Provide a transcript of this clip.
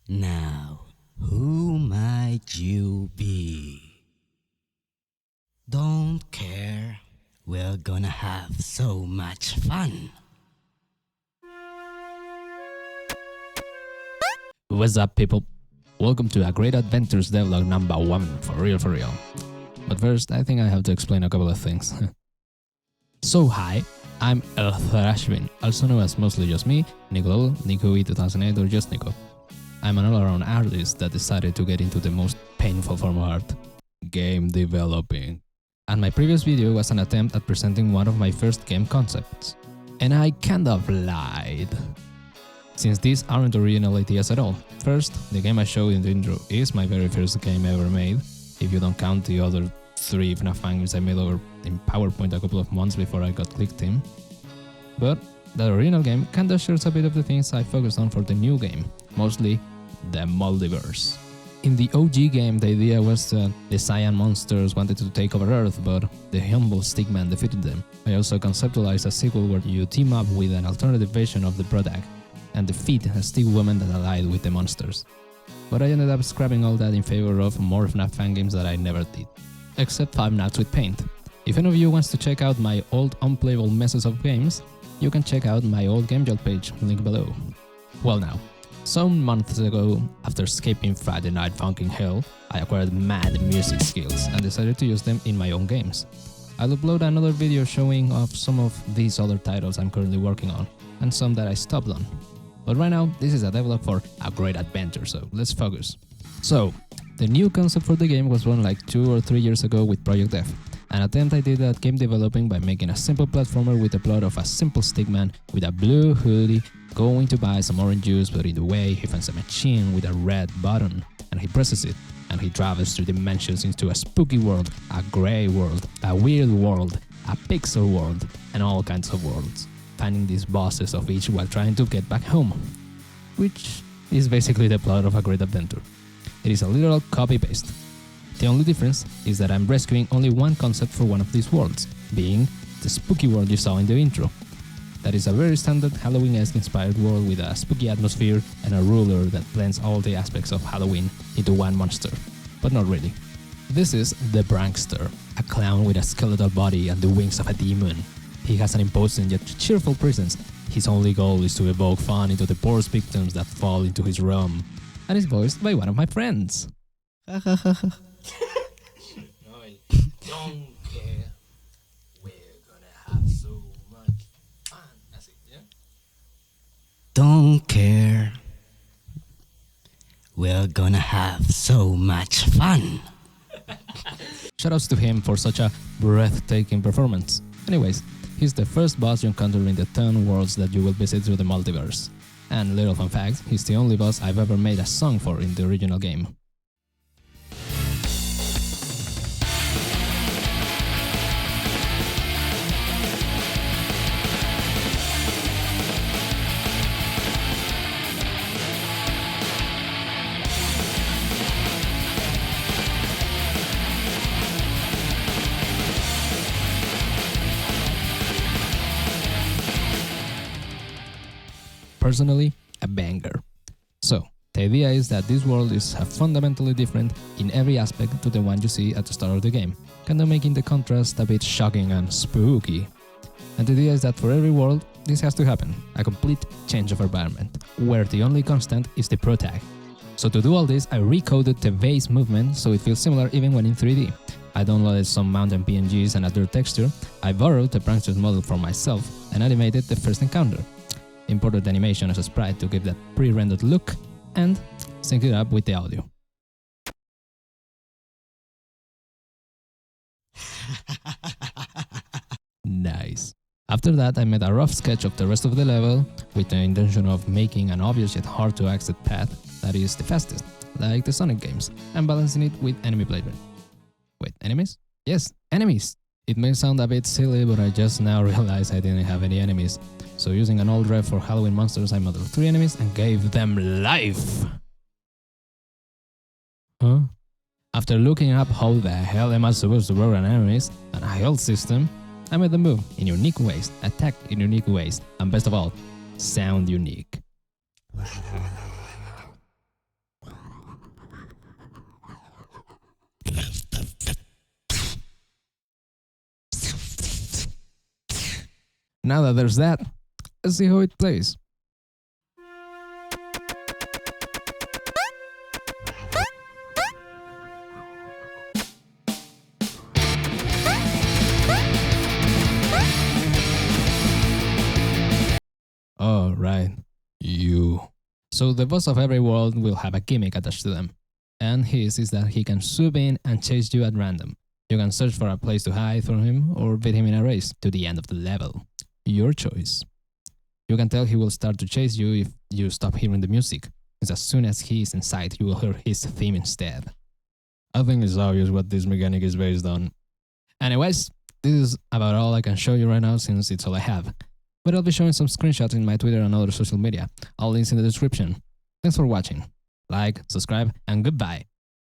Now, who might you be? Don't care, we're gonna have so much fun. What's up, people? Welcome to A Great Adventures Devlog number 1, for real, for real. But first, I think I have to explain a couple of things. So hi, I'm El Thrashbin, also known as mostly just me, Nico, NicoE2008 or just Nico. I'm an all-around artist that decided to get into the most painful form of art, game developing. And my previous video was an attempt at presenting one of my first game concepts. And I kind of lied, since these aren't original ideas at all. First, the game I showed in the intro is my very first game ever made, if you don't count the other 3 FNAF games I made over in PowerPoint a couple of months before I got clicked in. But the original game kinda shares a bit of the things I focused on for the new game, mostly the multiverse. In the OG game, the idea was that the cyan monsters wanted to take over Earth, but the humble stickman defeated them. I also conceptualized a sequel where you team up with an alternative version of the product and defeat a stick woman that allied with the monsters. But I ended up scrapping all that in favor of more FNAF fan games that I never did, except Five Nights with Paint. If any of you wants to check out my old unplayable messes of games, you can check out my old Game Jolt page, link below. Well now, some months ago, after escaping Friday Night Funkin' Hell, I acquired mad music skills and decided to use them in my own games. I'll upload another video showing off some of these other titles I'm currently working on, and some that I stopped on. But right now, this is a devlog for A Great Adventure, so let's focus. So, the new concept for the game was run like 2 or 3 years ago with Project F, an attempt I did at game developing by making a simple platformer with the plot of a simple stickman with a blue hoodie going to buy some orange juice, but in the way he finds a machine with a red button, and he presses it, and he travels through dimensions into a spooky world, a grey world, a weird world, a pixel world, and all kinds of worlds, finding these bosses of each while trying to get back home, which is basically the plot of A Great Adventure. It is a literal copy-paste. The only difference is that I'm rescuing only one concept for one of these worlds, being the spooky world you saw in the intro. That is a very standard Halloween-esque inspired world with a spooky atmosphere and a ruler that blends all the aspects of Halloween into one monster, but not really. This is the Prankster, a clown with a skeletal body and the wings of a demon. He has an imposing yet cheerful presence. His only goal is to evoke fun into the poor victims that fall into his realm, and is voiced by one of my friends. Don't care. We're gonna have so much fun. That's it, yeah? Don't care, we're gonna have so much fun. Shoutouts to him for such a breathtaking performance. Anyways, he's the first boss you encounter in the 10 worlds that you will visit through the multiverse. And little fun fact, he's the only boss I've ever made a song for in the original game. Personally, a banger. So, the idea is that this world is fundamentally different in every aspect to the one you see at the start of the game, kinda making the contrast a bit shocking and spooky. And the idea is that for every world, this has to happen, a complete change of environment, where the only constant is the protag. So to do all this, I recoded the base movement so it feels similar even when in 3D. I downloaded some mountain PNGs and other texture, I borrowed the Prankster's model for myself and animated the first encounter. Imported the animation as a sprite to give that pre-rendered look, and synced it up with the audio. Nice. After that, I made a rough sketch of the rest of the level, with the intention of making an obvious yet hard to access path that is the fastest, like the Sonic games, and balancing it with enemy placement. Wait, enemies? Yes, enemies! It may sound a bit silly, but I just now realized I didn't have any enemies. So using an old ref for Halloween monsters, I modeled 3 enemies and gave them life! Huh? After looking up how the hell am I supposed to program enemies and a health system, I made them move in unique ways, attack in unique ways, and best of all, sound unique. Now that there's that, let's see how it plays. Oh, right. You. So the boss of every world will have a gimmick attached to them. And his is that he can swoop in and chase you at random. You can search for a place to hide from him or beat him in a race to the end of the level. Your choice. You can tell he will start to chase you if you stop hearing the music, since as soon as he is in sight, you will hear his theme instead. I think it's obvious what this mechanic is based on. Anyways, this is about all I can show you right now since it's all I have. But I'll be showing some screenshots in my Twitter and other social media. All links in the description. Thanks for watching. Like, subscribe, and goodbye.